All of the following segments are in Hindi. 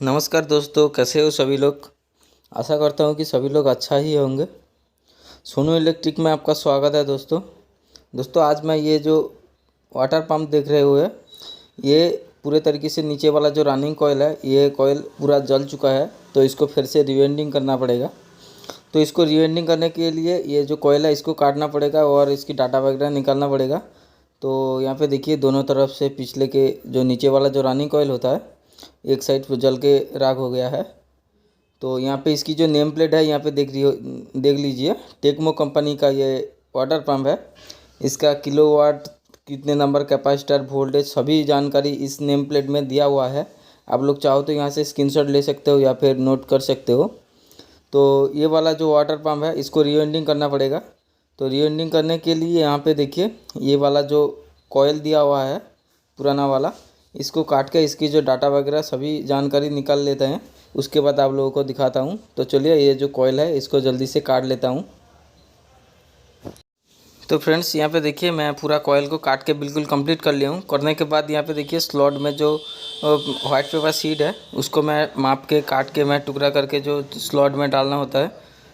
नमस्कार दोस्तों, कैसे हो सभी लोग। आशा करता हूँ कि सभी लोग अच्छा ही होंगे। सोनू इलेक्ट्रिक में आपका स्वागत है दोस्तों आज मैं ये जो वाटर पंप देख रहे हुए, ये पूरे तरीके से नीचे वाला जो रनिंग कॉयल है, ये कॉयल पूरा जल चुका है। तो इसको फिर से रिवेंडिंग करना पड़ेगा। तो इसको रिवेंडिंग करने के लिए ये जो कॉयल है इसको काटना पड़ेगा और इसकी डाटा वगैरह निकालना पड़ेगा। तो यहाँ पे देखिए, दोनों तरफ से पिछले के जो नीचे वाला जो रनिंग कॉयल होता है, एक साइड पर जल के राख हो गया है। तो यहाँ पे इसकी जो नेम प्लेट है, यहाँ पे देख लीजिए, टेक्मो कंपनी का ये वाटर पंप है। इसका किलोवाट, कितने नंबर, कैपेसिटर, वोल्टेज, सभी जानकारी इस नेम प्लेट में दिया हुआ है। आप लोग चाहो तो यहाँ से स्क्रीनशॉट ले सकते हो या फिर नोट कर सकते हो। तो ये वाला जो वाटर पंप है इसको रीवेंडिंग करना पड़ेगा। तो रीवेंडिंग करने के लिए यहाँ पे देखिए, ये वाला जो कॉयल दिया हुआ है पुराना वाला, इसको काट के इसकी जो डाटा वगैरह सभी जानकारी निकाल लेते हैं। उसके बाद आप लोगों को दिखाता हूँ। तो चलिए, ये जो कॉयल है इसको जल्दी से काट लेता हूँ। तो फ्रेंड्स, यहाँ पे देखिए, मैं पूरा कॉयल को काट के बिल्कुल कंप्लीट कर लिया हूँ। करने के बाद यहाँ पे देखिए, स्लॉट में जो वाइट पेपर शीट है उसको मैं माप के काट के मैं टुकड़ा करके जो स्लॉट में डालना होता है,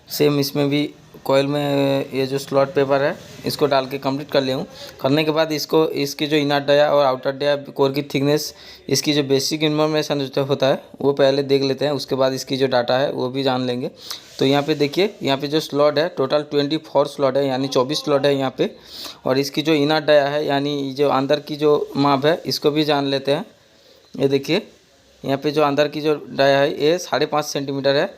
सेम इसमें भी कॉयल में ये जो स्लॉट पेपर है इसको डाल के कंप्लीट कर लिया हूँ। करने के बाद इसको, इसकी जो इनर डाया और आउटर डाया कोर की थिकनेस, इसकी जो बेसिक इन्फॉर्मेशन जो होता है वो पहले देख लेते हैं। उसके बाद इसकी जो डाटा है वो भी जान लेंगे। तो यहाँ पे देखिए, यहाँ पे जो स्लॉट है टोटल 24 स्लॉट है, यानी 24 स्लॉट है यहाँ पे। और इसकी जो इनर डाया है, यानी जो अंदर की जो माप है, इसको भी जान लेते हैं। ये देखिए, यहाँ पे जो अंदर की जो डाया है ये 5.5 सेंटीमीटर है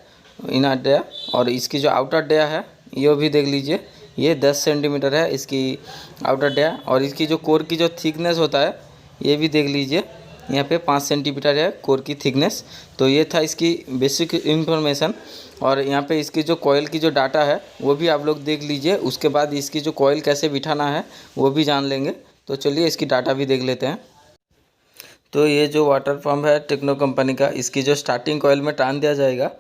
इनर डाया। और इसकी जो आउटर डाया है ये भी देख लीजिए, ये 10 सेंटीमीटर है इसकी आउटर डाया। और इसकी जो कोर की जो थिकनेस होता है ये भी देख लीजिए, यहाँ पे 5 सेंटीमीटर है कोर की थिकनेस। तो ये था इसकी बेसिक इन्फॉर्मेशन। और यहाँ पे इसकी जो कॉयल की जो डाटा है वो भी आप लोग देख लीजिए। उसके बाद इसकी जो कॉयल कैसे बिठाना है वो भी जान लेंगे। तो चलिए, इसकी डाटा भी देख लेते हैं। तो ये जो वाटर पंप है टेक्नो कंपनी का, इसकी जो स्टार्टिंग कॉयल में टान दिया जाएगा,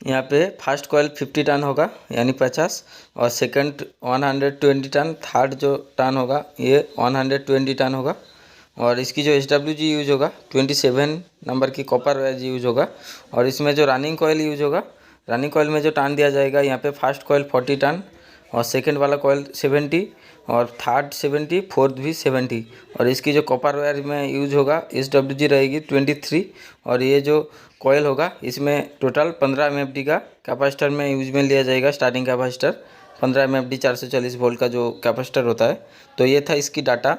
यहाँ पे फर्स्ट कॉयल 50 टन होगा यानी 50, और सेकंड 120 टन, थर्ड जो टन होगा ये 120 टन होगा। और इसकी जो SWG यूज होगा 27 नंबर की कॉपर वायर यूज होगा। और इसमें जो रनिंग कॉयल यूज होगा, रनिंग कॉयल में जो टान दिया जाएगा, यहाँ पे फर्स्ट कॉयल 40 टन और सेकंड वाला कॉयल 70 और थर्ड 70, फोर्थ भी 70। और इसकी जो कॉपर वायर में यूज होगा SWG रहेगी 23। और ये जो कॉयल होगा इसमें टोटल 15 MFD का कैपेसिटर में यूज में लिया जाएगा। स्टार्टिंग कैपेसिटर 15 MFD 440 वोल्ट का जो कैपेसिटर होता है। तो ये था इसकी डाटा।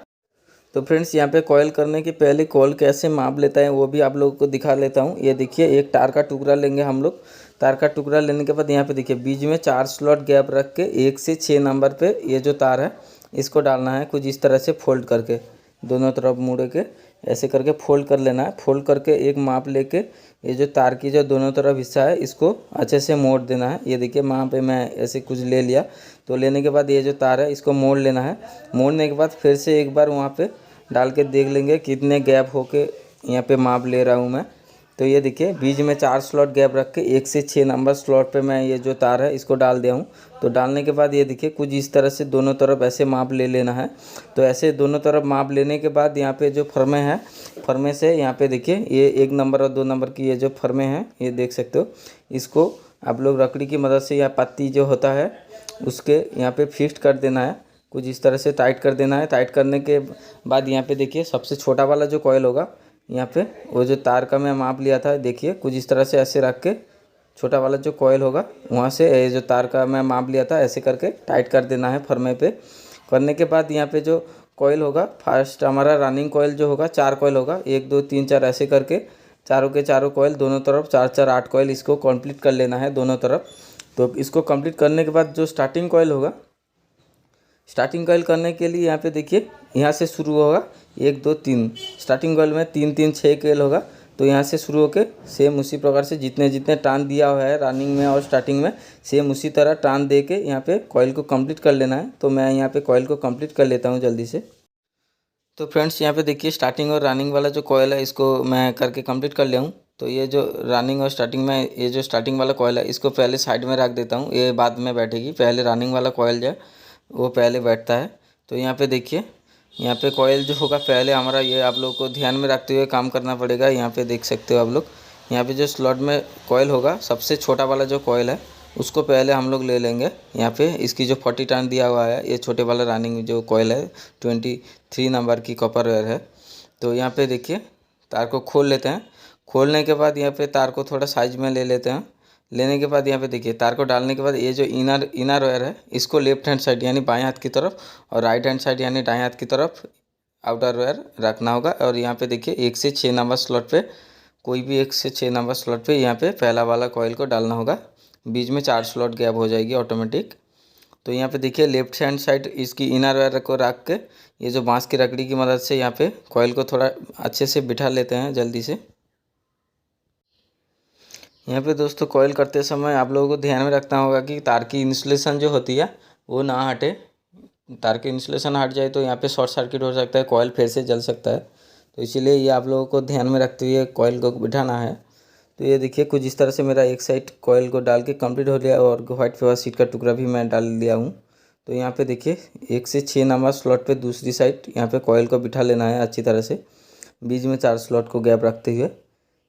तो फ्रेंड्स, यहाँ पे कॉयल करने के पहले कॉयल कैसे माप लेता है वो भी आप लोगों को दिखा लेता हूँ। ये देखिए, एक तार का टुकड़ा लेंगे हम लोग। तार का टुकड़ा लेने के बाद यहाँ पे देखिए, बीच में 4 स्लॉट गैप रख के 1 से 6 नंबर पे ये जो तार है इसको डालना है। कुछ इस तरह से फोल्ड करके दोनों तरफ मुड़ के ऐसे करके फोल्ड कर लेना है। फोल्ड करके एक माप लेके ये जो तार की जो दोनों तरफ हिस्सा है इसको अच्छे से मोड़ देना है। ये देखिए, वहाँ पे मैं ऐसे कुछ ले लिया। तो लेने के बाद ये जो तार है इसको मोड़ लेना है। मोड़ने के बाद फिर से एक बार वहाँ पे डाल के देख लेंगे कितने गैप होके यहाँ पे माप ले रहा हूँ मैं। तो ये देखिए, बीच में 4 स्लॉट गैप रख के 1 से 6 नंबर स्लॉट पे मैं ये जो तार है इसको डाल दिया हूँ। तो डालने के बाद ये देखिए, कुछ इस तरह से दोनों तरफ ऐसे माप ले लेना है। तो ऐसे दोनों तरफ माप लेने के बाद यहाँ पे जो फर्मे है, फर्मे से यहाँ पे देखिए, ये 1 नंबर और 2 नंबर की ये जो फर्मे हैं ये देख सकते हो। इसको आप लोग लकड़ी की मदद से या पत्ती जो होता है उसके यहाँ पे फिक्स कर देना है। कुछ इस तरह से टाइट कर देना है। टाइट करने के बाद यहाँ पे देखिए, सबसे छोटा वाला जो कॉयल होगा, यहाँ पे वो जो तार का मैं माप लिया था, देखिए कुछ इस तरह से ऐसे रख के छोटा वाला जो कॉयल होगा वहाँ से ये जो तार का मैं माप लिया था ऐसे करके टाइट कर देना है फर्मे पे। करने के बाद यहाँ पे जो कॉयल होगा, फर्स्ट हमारा रनिंग कॉयल जो होगा 4 कॉयल होगा, 1 2 3 4 ऐसे करके चारों के चारों कॉयल दोनों तरफ 4 4 8 कॉयल इसको कंप्लीट कर लेना है दोनों तरफ। तो इसको कंप्लीट करने के बाद जो स्टार्टिंग कॉयल होगा, स्टार्टिंग कॉयल करने के लिए यहाँ पे देखिए, यहाँ से शुरू होगा 1 2 3। स्टार्टिंग कॉयल में 3 3 6 कॉयल होगा। तो यहाँ से शुरू होके सेम उसी प्रकार से जितने जितने टान दिया हुआ है रनिंग में और स्टार्टिंग में, सेम उसी तरह टान दे के यहाँ पे कॉयल को कंप्लीट कर लेना है। तो मैं यहाँ पे कॉयल को कंप्लीट कर लेता हूँ जल्दी से। तो फ्रेंड्स, यहाँ पे देखिए, स्टार्टिंग और रनिंग वाला जो कॉयल है इसको मैं करके कंप्लीट कर लिया हूँ। तो ये जो रनिंग और स्टार्टिंग में ये जो स्टार्टिंग वाला कॉयल है इसको पहले साइड में रख देता हूँ, ये बाद में बैठेगी। पहले रनिंग वाला कॉयल जो है वो पहले बैठता है। तो यहाँ पे देखिए, यहाँ पे कॉयल जो होगा पहले हमारा, ये आप लोग को ध्यान में रखते हुए काम करना पड़ेगा। यहाँ पे देख सकते हो आप लोग, यहाँ पे जो स्लॉट में कॉयल होगा, सबसे छोटा वाला जो कॉयल है उसको पहले हम लोग ले लेंगे। यहाँ पे इसकी जो 40 टर्न दिया हुआ है, ये छोटे वाला रनिंग जो कॉयल है 23 नंबर की कॉपर वायर है। तो यहाँ पे देखिए तार को खोल लेते हैं। खोलने के बाद यहाँ पे तार को थोड़ा साइज में ले लेते हैं। लेने के बाद यहाँ पे देखिए तार को डालने के बाद ये जो इनर वायर है इसको लेफ्ट हैंड साइड यानी बाएं हाथ की तरफ और राइट हैंड साइड यानी दाएं हाथ की तरफ आउटर वायर रखना होगा। और यहाँ पे देखिए 1 से 6 नंबर स्लॉट पे, कोई भी 1 से 6 नंबर स्लॉट पे यहाँ पे पहला वाला कॉइल को डालना होगा। बीच में 4 स्लॉट गैप हो जाएगी ऑटोमेटिक। तो यहाँ पे देखिए लेफ्ट हैंड साइड इसकी इनर वायर को रख के ये जो बांस की लकड़ी की मदद से यहाँ पे कॉइल को थोड़ा अच्छे से बिठा लेते हैं जल्दी से। यहाँ पे दोस्तों कॉइल करते समय आप लोगों को ध्यान में रखना होगा कि तार की इंसुलेशन जो होती है वो ना हटे। तार की इंसुलेशन हट जाए तो यहाँ पे शॉर्ट सर्किट हो सकता है, कॉइल फिर से जल सकता है। तो इसीलिए ये आप लोगों को ध्यान में रखते हुए कॉइल को बिठाना है। तो ये देखिए कुछ इस तरह से मेरा एक साइड कॉइल को डाल के कंप्लीट हो गया और व्हाइट पेपर शीट का टुकड़ा भी मैं डाल दिया हूँ। तो यहाँ पे देखिए 1 से 6 नंबर स्लॉट पे दूसरी साइड यहाँ पे कॉइल को बिठा लेना है अच्छी तरह से, बीच में 4 स्लॉट को गैप रखते हुए।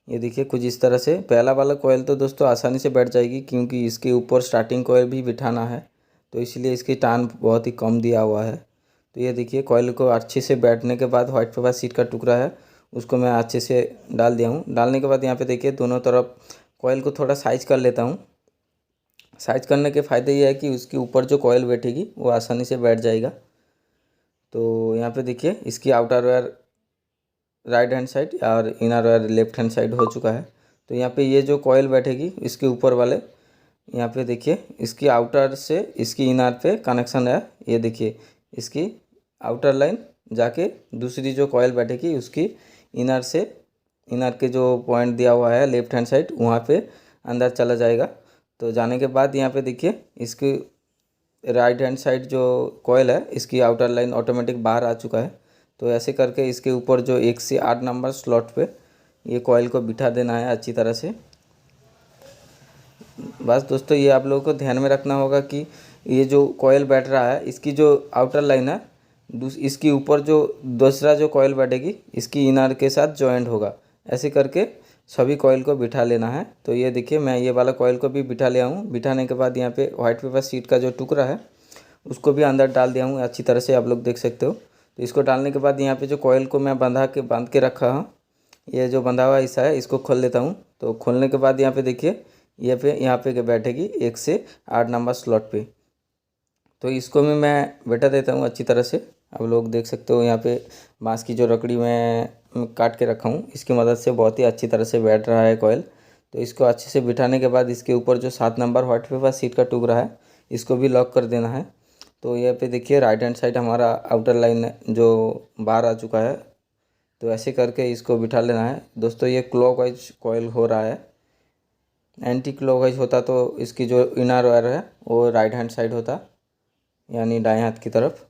ये देखिए कुछ इस तरह से पहला वाला कॉइल तो दोस्तों आसानी से बैठ जाएगी क्योंकि इसके ऊपर स्टार्टिंग कॉइल भी बिठाना है, तो इसलिए इसकी टान बहुत ही कम दिया हुआ है। तो ये देखिए कॉइल को अच्छे से बैठने के बाद व्हाइट पेपर शीट का टुकड़ा है उसको मैं अच्छे से डाल दिया हूँ। डालने के बाद यहाँ पे देखिए दोनों तरफ कॉइल को थोड़ा साइज कर लेता हूँ। साइज करने के फ़ायदे ये है कि उसके ऊपर जो कॉइल बैठेगी वो आसानी से बैठ जाएगा। तो यहाँ पे देखिए इसकी outer wire right hand side और inner wire left hand side हो चुका है। तो यहाँ पे ये जो कॉइल बैठेगी इसके ऊपर वाले, यहाँ पे देखिए इसकी आउटर से इसकी इनर पे कनेक्शन है। ये देखिए इसकी आउटर लाइन जाके दूसरी जो कॉइल बैठेगी उसकी इनर से, इनर के जो पॉइंट दिया हुआ है लेफ्ट हैंड साइड वहाँ पे अंदर चला जाएगा। तो जाने के बाद यहाँ पे देखिए इसकी राइट हैंड साइड जो कॉइल है इसकी आउटर लाइन ऑटोमेटिक बाहर आ चुका है। तो ऐसे करके इसके ऊपर जो 1 से 8 नंबर स्लॉट पे ये कॉइल को बिठा देना है अच्छी तरह से। बस दोस्तों ये आप लोगों को ध्यान में रखना होगा कि ये जो कॉइल बैठ रहा है इसकी जो आउटर लाइन है इसकी ऊपर जो दूसरा जो कॉइल बैठेगी इसकी इनर के साथ जॉइंट होगा। ऐसे करके सभी कॉइल को बिठा लेना है। तो ये देखिए मैं ये वाला कॉइल को भी बिठा लिया हूँ। बिठाने के बाद यहाँ पे व्हाइट पेपर शीट का जो टुकड़ा है उसको भी अंदर डाल दिया हूँ अच्छी तरह से, आप लोग देख सकते हो। तो इसको डालने के बाद यहाँ पे जो कॉइल को मैं बांध के रखा हूँ, ये जो बंधा हुआ हिस्सा है इसको खोल लेता हूँ। तो खोलने के बाद यहाँ पे देखिए यहाँ पे बैठेगी 1 से 8 नंबर स्लॉट पे। तो इसको भी मैं बैठा देता हूँ अच्छी तरह से। आप लोग देख सकते हो यहाँ पे बांस की जो लकड़ी मैं काट के रखा हूँ इसकी मदद से बहुत ही अच्छी तरह से बैठ रहा है कॉइल। तो इसको अच्छे से बिठाने के बाद इसके ऊपर जो 7 नंबर व्हाइट पेपर शीट का टुकड़ा है इसको भी लॉक कर देना है। तो यहाँ पे देखिए राइट हैंड साइड हमारा आउटर लाइन जो बाहर आ चुका है। तो ऐसे करके इसको बिठा लेना है दोस्तों। ये क्लॉकवाइज कॉइल हो रहा है, एंटी क्लॉकवाइज होता तो इसकी जो इनर वायर है वो राइट हैंड साइड होता यानी दाएं हाथ की तरफ।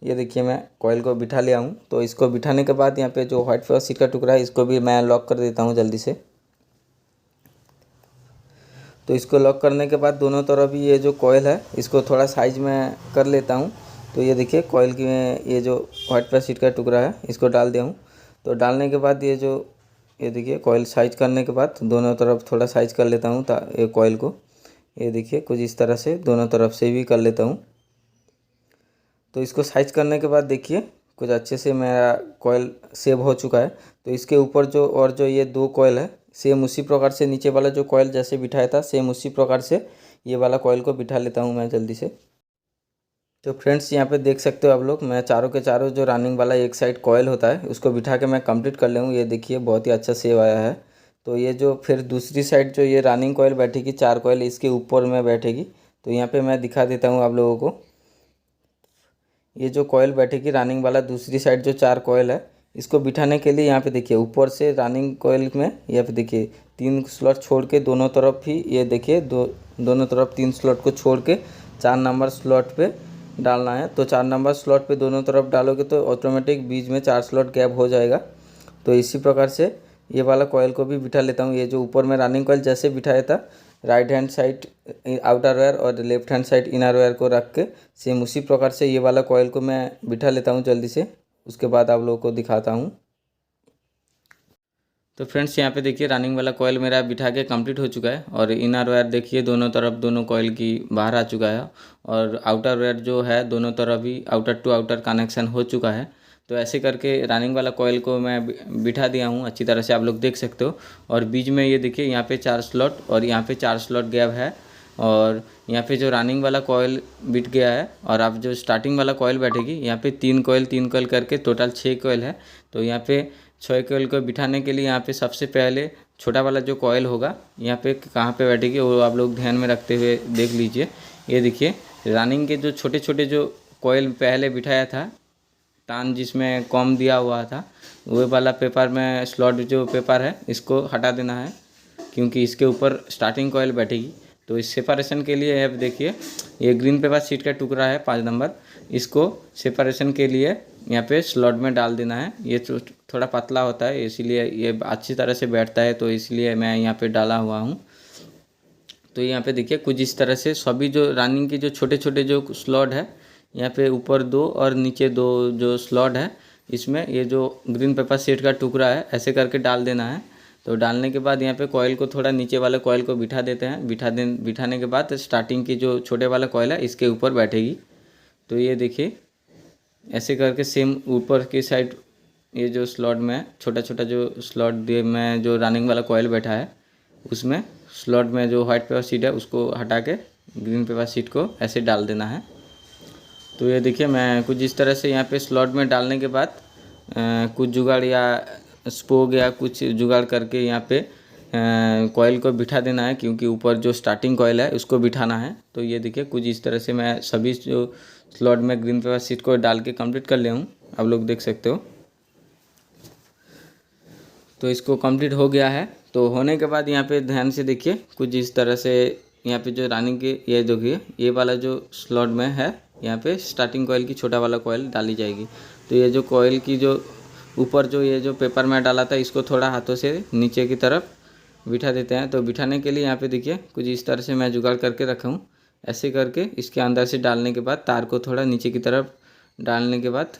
ये देखिए मैं कॉइल को बिठा लिया हूँ। तो इसको बिठाने के बाद यहाँ पे जो व्हाइट पेपर शीट का टुकड़ा है इसको भी मैं लॉक कर देता हूँ जल्दी से। तो इसको लॉक करने के बाद दोनों तरफ ये जो कॉइल है इसको थोड़ा साइज में कर लेता हूँ। तो ये देखिए कॉइल की मैं ये जो व्हाइट पेपर शीट का टुकड़ा है इसको डाल दिया हूँ। तो डालने के बाद ये देखिए कॉइल साइज करने के बाद दोनों तरफ थोड़ा साइज कर लेता हूँ ये कॉइल को। ये देखिए कुछ इस तरह से दोनों तरफ से भी कर लेता हूँ। तो इसको साइज करने के बाद देखिए कुछ अच्छे से मेरा कॉइल सेव हो चुका है। तो इसके ऊपर जो ये 2 कॉइल है सेम उसी प्रकार से नीचे वाला जो कॉइल जैसे बिठाया था सेम उसी प्रकार से ये वाला कॉइल को बिठा लेता हूँ मैं जल्दी से। तो फ्रेंड्स यहाँ पे देख सकते हो आप लोग, मैं चारों के चारों जो रनिंग वाला एक साइड कॉइल होता है उसको बिठा के मैं कंप्लीट कर लूँ। ये देखिए बहुत ही अच्छा सेव आया है। तो ये जो फिर दूसरी साइड जो ये रनिंग कॉइल बैठेगी 4 कॉइल इसके ऊपर में बैठेगी। तो यहाँ पे मैं दिखा देता हूँ आप लोगों को। ये जो कॉइल बैठेगी रनिंग वाला दूसरी साइड जो 4 कॉइल है इसको बिठाने के लिए यहाँ पे देखिए ऊपर से रनिंग कॉइल में यहाँ पे देखिए 3 स्लॉट छोड़ के दोनों तरफ ही ये देखिए दोनों तरफ 3 स्लॉट को छोड़ के 4 नंबर स्लॉट पे डालना है। तो 4 नंबर स्लॉट पे दोनों तरफ डालोगे तो ऑटोमेटिक बीच में 4 स्लॉट गैप हो जाएगा। तो इसी प्रकार से ये वाला कॉइल को भी बिठा लेता हूँ। ये जो ऊपर में रनिंग कॉइल जैसे बिठाया था right hand side outer wire और left hand side inner wire को रख के सेम उसी प्रकार से ये वाला कॉइल को मैं बिठा लेता हूँ जल्दी से। उसके बाद आप लोगों को दिखाता हूँ। तो फ्रेंड्स यहाँ पे देखिए रनिंग वाला कॉयल मेरा बिठा के कंप्लीट हो चुका है और इनर वायर देखिए दोनों तरफ दोनों कॉयल की बाहर आ चुका है और आउटर वायर जो है दोनों तरफ भी आउटर टू आउटर कनेक्शन हो चुका है। तो ऐसे करके रनिंग वाला कॉयल को मैं बिठा दिया हूँ अच्छी तरह से, आप लोग देख सकते हो। और बीच में ये देखिए यहाँ पे 4 स्लॉट और यहाँ पे 4 स्लॉट गैप है और यहाँ पे जो रनिंग वाला कॉयल बिठ गया है और आप जो स्टार्टिंग वाला कॉयल बैठेगी यहाँ पे 3 कॉयल करके टोटल 6 कॉयल है। तो यहाँ पे 6 कॉयल को बिठाने के लिए यहाँ पे सबसे पहले छोटा वाला जो कॉयल होगा यहाँ पे कहाँ पे बैठेगी वो आप लोग ध्यान में रखते हुए देख लीजिए। ये देखिए रनिंग के जो छोटे छोटे जो कॉयल पहले बिठाया था तान जिसमें कॉम दिया हुआ था वो वाला पेपर में स्लॉट जो पेपर है इसको हटा देना है क्योंकि इसके ऊपर स्टार्टिंग कॉयल बैठेगी। तो इस सेपरेशन के लिए अब देखिए ये ग्रीन पेपर शीट का टुकड़ा है 5 नंबर, इसको सेपरेशन के लिए यहाँ पे स्लॉट में डाल देना है। ये थोड़ा पतला होता है इसीलिए ये अच्छी तरह से बैठता है तो इसलिए मैं यहाँ पे डाला हुआ हूँ। तो यहाँ पे देखिए कुछ इस तरह से सभी जो रनिंग के जो छोटे छोटे जो स्लॉट है यहाँ पे ऊपर 2 और नीचे 2 जो स्लॉट है इसमें ये जो ग्रीन पेपर शीट का टुकड़ा है ऐसे करके डाल देना है। तो डालने के बाद यहाँ पे कॉयल को थोड़ा नीचे वाले कॉयल को बिठा देते हैं, बिठाने के बाद स्टार्टिंग की जो छोटे वाला कॉयल है इसके ऊपर बैठेगी। तो ये देखिए ऐसे करके सेम ऊपर की साइड ये जो स्लॉट में छोटा छोटा जो स्लॉट दिए में जो रनिंग वाला कॉयल बैठा है उसमें स्लॉट में जो वाइट पेपर शीट है उसको हटा के ग्रीन पेपर शीट को ऐसे डाल देना है। तो ये देखिए मैं कुछ इस तरह से यहाँ पे स्लॉट में डालने के बाद कुछ जुगाड़ या स्पोग या कुछ जुगाड़ करके यहाँ पे कॉयल को बिठा देना है क्योंकि ऊपर जो स्टार्टिंग कॉयल है उसको बिठाना है। तो ये देखिए कुछ इस तरह से मैं सभी जो स्लॉट में ग्रीन पेपर शीट को डाल के कंप्लीट कर लिया हूँ, आप लोग देख सकते हो। तो इसको कंप्लीट हो गया है। तो होने के बाद यहाँ पे ध्यान से देखिए कुछ इस तरह से यहाँ पे जो रनिंग के ये देखिए ये वाला जो स्लॉट में है यहाँ पे स्टार्टिंग कॉयल की छोटा वाला कॉयल डाली जाएगी। तो ये जो कॉयल की जो ऊपर जो ये जो पेपर में डाला था इसको थोड़ा हाथों से नीचे की तरफ बिठा देते हैं। तो बिठाने के लिए यहाँ पे देखिए कुछ इस तरह से मैं जुगाड़ करके रखा हूँ, ऐसे करके इसके अंदर से डालने के बाद तार को थोड़ा नीचे की तरफ डालने के बाद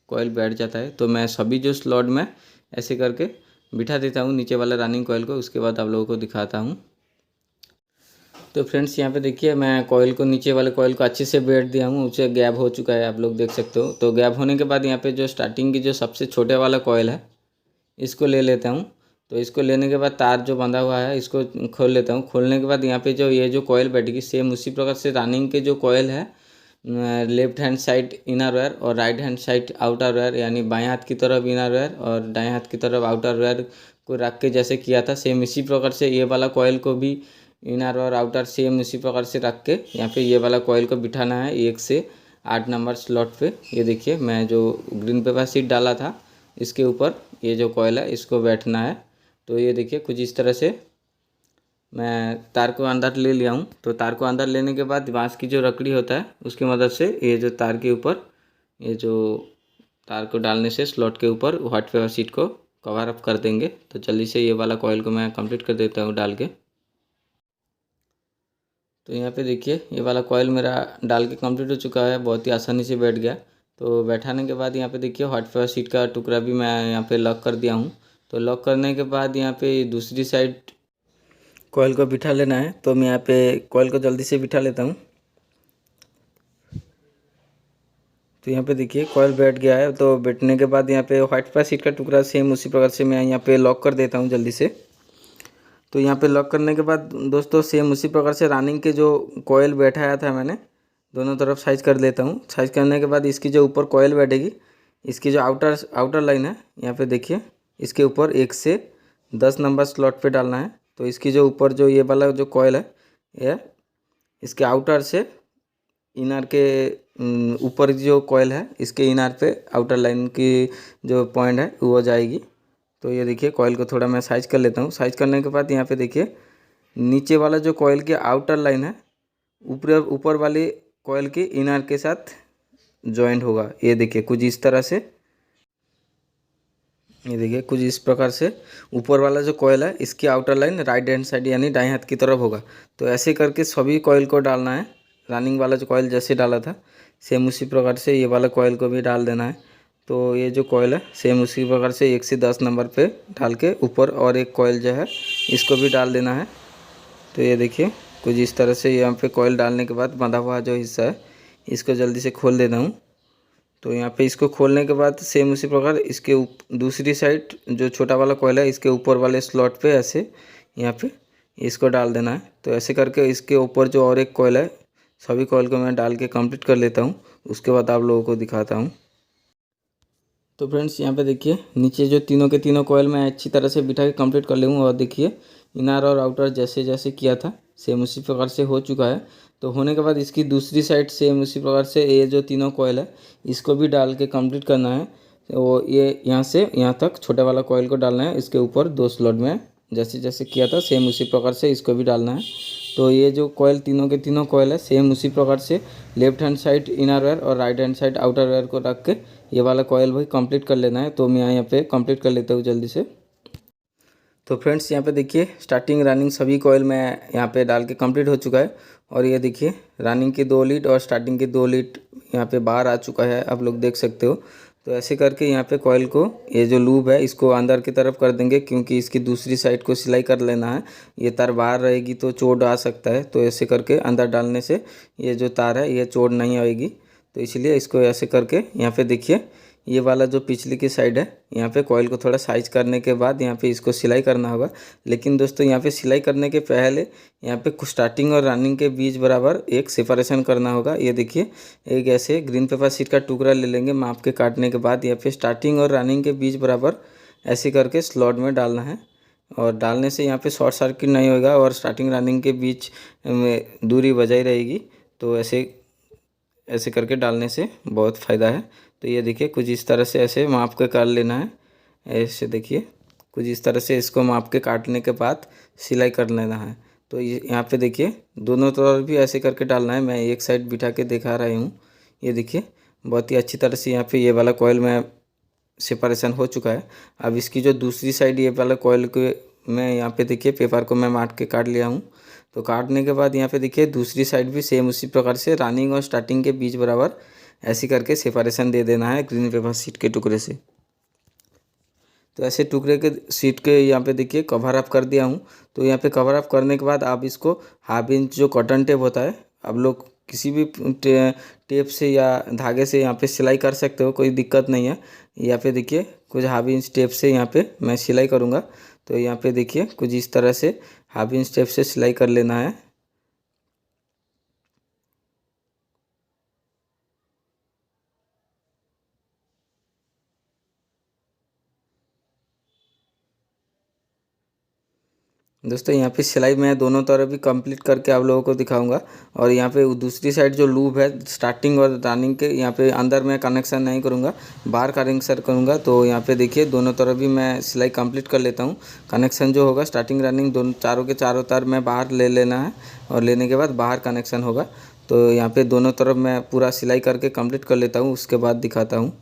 कॉयल बैठ जाता है। तो मैं सभी जो स्लॉट में ऐसे करके बिठा देता हूँ नीचे वाला रनिंग कॉयल को, उसके बाद आप लोगों को दिखाता हूँ। तो फ्रेंड्स यहाँ पे देखिए मैं कॉयल को नीचे वाले कॉयल को अच्छे से बैठ दिया हूँ, उसे गैप हो चुका है, आप लोग देख सकते हो। तो गैप होने के बाद यहाँ पे जो स्टार्टिंग की जो सबसे छोटे वाला कॉयल है इसको ले लेता हूँ। तो इसको लेने के बाद तार जो बंधा हुआ है इसको खोल लेता हूँ। खोलने के बाद यहाँ पे जो ये जो कॉयल बैठेगी सेम उसी प्रकार से रनिंग के जो कॉयल है left hand side inner wire और right hand side outer wire, यानी बाएं हाथ की तरफ इनर वायर और दाएं हाथ की तरफ आउटर वायर को रख के जैसे किया था सेम इसी प्रकार से ये वाला कॉयल को भी इनर और आउटर सेम इसी प्रकार से रख के यहाँ पे ये वाला कॉयल को बिठाना है 1 से 8 नंबर स्लॉट पे। ये देखिए मैं जो ग्रीन पेपर शीट डाला था इसके ऊपर ये जो कॉयल है इसको बैठना है। तो ये देखिए कुछ इस तरह से मैं तार को अंदर ले लिया हूँ। तो तार को अंदर लेने के बाद बांस की जो लकड़ी होता है उसकी मदद से ये जो तार के ऊपर ये जो तार को डालने से स्लॉट के ऊपर व्हाइट पेपर शीट को कवर अप कर देंगे। तो जल्दी से ये वाला कॉयल को मैं कंप्लीट कर देता हूँ डाल के। तो यहाँ पे देखिए ये वाला कॉयल मेरा डाल के कंप्लीट हो चुका है, बहुत ही आसानी से बैठ गया। तो बैठाने के बाद यहाँ पे देखिए व्हाइट पेपर शीट का टुकड़ा भी मैं यहाँ पे लॉक कर दिया हूँ। तो लॉक करने के बाद यहाँ पे दूसरी साइड कॉयल को बिठा लेना है। तो मैं यहाँ पे कॉयल को जल्दी से बिठा लेता हूँ। तो यहाँ पे देखिए कॉयल बैठ गया है। तो बैठने के बाद यहाँ पे व्हाइट पेपर शीट का टुकड़ा सेम उसी प्रकार से मैं यहाँ पे लॉक कर देता हूँ जल्दी से। तो यहाँ पे लॉक करने के बाद दोस्तों सेम उसी प्रकार से रनिंग के जो कॉयल बैठाया था मैंने दोनों तरफ साइज कर लेता हूँ। साइज करने के बाद इसकी जो ऊपर कॉयल बैठेगी इसकी जो आउटर लाइन है यहाँ पे देखिए इसके ऊपर 1 से 10 नंबर स्लॉट पे डालना है। तो इसकी जो ऊपर जो ये वाला जो कॉयल है ये इसके आउटर से इनर के ऊपर जो कॉयल है इसके इनर पे आउटर लाइन की जो पॉइंट है वो हो जाएगी। तो ये देखिए कॉयल को थोड़ा मैं साइज कर लेता हूँ। साइज करने के बाद यहाँ पे देखिए नीचे वाला जो कॉयल की आउटर लाइन है ऊपर वाले कॉयल के इनर के साथ जॉइंट होगा। ये देखिए कुछ इस तरह से, ये देखिए कुछ इस प्रकार से ऊपर वाला जो कॉयल है इसकी outer line right hand side यानी दाएं हाथ की तरफ होगा। तो ऐसे करके सभी कॉयल को डालना है। रनिंग वाला जो कॉयल जैसे डाला था सेम उसी प्रकार से ये वाला कॉयल को भी डाल देना है। तो ये जो कॉयल है सेम उसी प्रकार से 1 से 10 नंबर पे डाल के ऊपर और एक कॉयल जो है इसको भी डाल देना है। तो ये देखिए कुछ इस तरह से यहाँ पे कॉयल डालने के बाद बंधा हुआ जो हिस्सा है इसको जल्दी से खोल देना हूँ। तो यहाँ पे इसको खोलने के बाद सेम उसी प्रकार इसके दूसरी साइड जो छोटा वाला कॉयल है इसके ऊपर वाले स्लॉट पे ऐसे यहाँ पे इसको डाल देना है। तो ऐसे करके इसके ऊपर जो और एक कॉयल है सभी कॉयल को मैं डाल के कंप्लीट कर लेता हूँ, उसके बाद आप लोगों को दिखाता हूँ। तो फ्रेंड्स यहाँ पे देखिए नीचे जो तीनों के तीनों कॉयल मैं अच्छी तरह से बिठा के कंप्लीट कर लूँगा और देखिए इनर और आउटर जैसे जैसे किया था सेम उसी प्रकार से हो चुका है। तो होने के बाद इसकी दूसरी साइड सेम उसी प्रकार से ये जो तीनों कॉयल है इसको भी डाल के कंप्लीट करना है। तो ये यहाँ से यहाँ तक छोटे वाला कॉयल को डालना है इसके ऊपर 2 स्लॉट में जैसे जैसे किया था सेम उसी प्रकार से इसको भी डालना है। तो ये जो कॉयल तीनों के तीनों कॉयल है सेम उसी प्रकार से left hand side inner wire और right hand side outer wire को रख के ये वाला कॉयल भाई कंप्लीट कर लेना है। तो मैं यहाँ पे कंप्लीट कर लेता हूँ जल्दी से। तो फ्रेंड्स यहाँ पे देखिए स्टार्टिंग रनिंग सभी कॉयल में यहाँ पे डाल के कंप्लीट हो चुका है और ये देखिए रनिंग के 2 लीड और स्टार्टिंग के 2 लीड यहाँ पे बाहर आ चुका है, आप लोग देख सकते हो। तो ऐसे करके यहाँ पे कॉयल को ये जो लूप है इसको अंदर की तरफ कर देंगे क्योंकि इसकी दूसरी साइड को सिलाई कर लेना है। ये तार बाहर रहेगी तो चोट आ सकता है, तो ऐसे करके अंदर डालने से ये जो तार है ये चोट नहीं आएगी। तो इसलिए इसको ऐसे करके यहाँ पे देखिए ये वाला जो पिछली की साइड है यहाँ पे कॉयल को थोड़ा साइज करने के बाद यहाँ पे इसको सिलाई करना होगा। लेकिन दोस्तों यहाँ पे सिलाई करने के पहले यहाँ पे कुछ स्टार्टिंग और रनिंग के बीच बराबर एक सेपरेशन करना होगा। ये देखिए एक ऐसे ग्रीन पेपर शीट का टुकड़ा ले लेंगे माप के काटने के बाद यहाँ पे स्टार्टिंग और रनिंग के बीच बराबर ऐसे करके स्लॉट में डालना है और डालने से यहाँ पे शॉर्ट सर्किट नहीं होगा और स्टार्टिंग रनिंग के बीच में दूरी बजाई रहेगी। तो ऐसे करके डालने से बहुत फ़ायदा है। तो ये देखिए कुछ इस तरह से ऐसे माप के काट लेना है। ऐसे देखिए कुछ इस तरह से इसको माप के काटने के बाद सिलाई कर लेना है। तो ये यहाँ पे देखिए दोनों तरफ भी ऐसे करके डालना है। मैं एक साइड बिठा के दिखा रही हूँ। ये देखिए बहुत ही अच्छी तरह से यहाँ पे ये वाला कॉयल में सेपरेशन हो चुका है। अब इसकी जो दूसरी साइड ये वाला कॉयल के मैं यहाँ पे देखिए पेपर को मैं माप के काट लिया हूँ। तो काटने के बाद यहाँ पे देखिए दूसरी साइड भी सेम उसी प्रकार से रनिंग और स्टार्टिंग के बीच बराबर ऐसे करके सेपरेशन दे देना है ग्रीन पेपर शीट के टुकड़े से। तो ऐसे टुकड़े के शीट के यहाँ पे देखिए कवर अप कर दिया हूँ। तो यहाँ पे कवर अप करने के बाद आप इसको ½ इंच जो कॉटन टेप होता है आप लोग किसी भी टेप से या धागे से यहाँ पे सिलाई कर सकते हो, कोई दिक्कत नहीं है। यहाँ पे देखिए कुछ ½ इंच टेप से यहाँ पे मैं सिलाई करूँगा। तो यहाँ पे देखिए कुछ इस तरह से ½ इंच टेप से सिलाई कर लेना है। दोस्तों यहाँ पे सिलाई मैं दोनों तरफ भी कंप्लीट करके आप लोगों को दिखाऊंगा। और यहाँ पे दूसरी साइड जो लूप है स्टार्टिंग और रनिंग के यहाँ पे अंदर मैं कनेक्शन नहीं करूँगा, बाहर कनेक्शन करूँगा। तो यहाँ पे देखिए दोनों तरफ भी मैं सिलाई कंप्लीट कर लेता हूँ। कनेक्शन जो होगा स्टार्टिंग रनिंग दोनों चारों के चारों तार मैं बाहर ले लेना है और लेने के बाद बाहर कनेक्शन होगा। तो यहाँ पर दोनों तरफ मैं पूरा सिलाई करके कम्प्लीट कर लेता हूँ, उसके बाद दिखाता हूँ।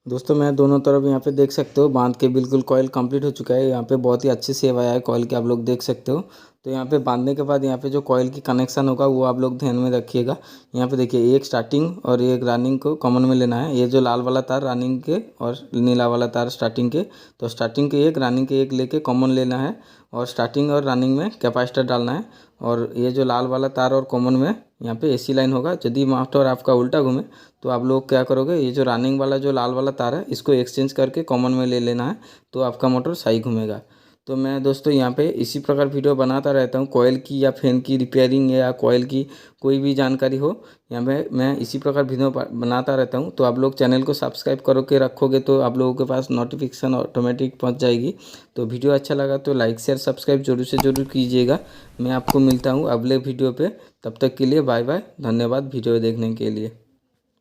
दोस्तों मैं दोनों तरफ यहाँ पे देख सकते हो बांध के बिल्कुल कॉयल कंप्लीट हो चुका है। यहाँ पे बहुत ही अच्छे से आया है कॉयल के, आप लोग देख सकते हो। तो यहाँ पे बांधने के बाद यहाँ पे जो कॉयल की कनेक्शन होगा वो आप लोग ध्यान में रखिएगा। यहाँ पे देखिए एक स्टार्टिंग और एक रनिंग को कॉमन में लेना है। ये जो लाल वाला तार रनिंग के और नीला वाला तार स्टार्टिंग के, तो स्टार्टिंग के एक रनिंग के एक लेके कॉमन लेना है और स्टार्टिंग और रनिंग में कैपेसिटर डालना है। और ये जो लाल वाला तार और कॉमन में यहाँ पे एसी लाइन होगा। यदि मोटर आपका उल्टा घूमे तो आप लोग क्या करोगे, ये जो रनिंग वाला जो लाल वाला तार है इसको एक्सचेंज करके कॉमन में ले लेना है, तो आपका मोटर सही घूमेगा। तो मैं दोस्तों यहाँ पे इसी प्रकार वीडियो बनाता रहता हूँ। कॉयल की या फैन की रिपेयरिंग या कॉयल की कोई भी जानकारी हो यहाँ पे मैं इसी प्रकार वीडियो बनाता रहता हूँ। तो आप लोग चैनल को सब्सक्राइब करो के रखोगे तो आप लोगों के पास नोटिफिकेशन ऑटोमेटिक पहुँच जाएगी। तो वीडियो अच्छा लगा तो लाइक शेयर सब्सक्राइब जरूर से ज़रूर कीजिएगा। मैं आपको मिलता हूँ अगले वीडियो पर, तब तक के लिए बाय बाय, धन्यवाद वीडियो देखने के लिए।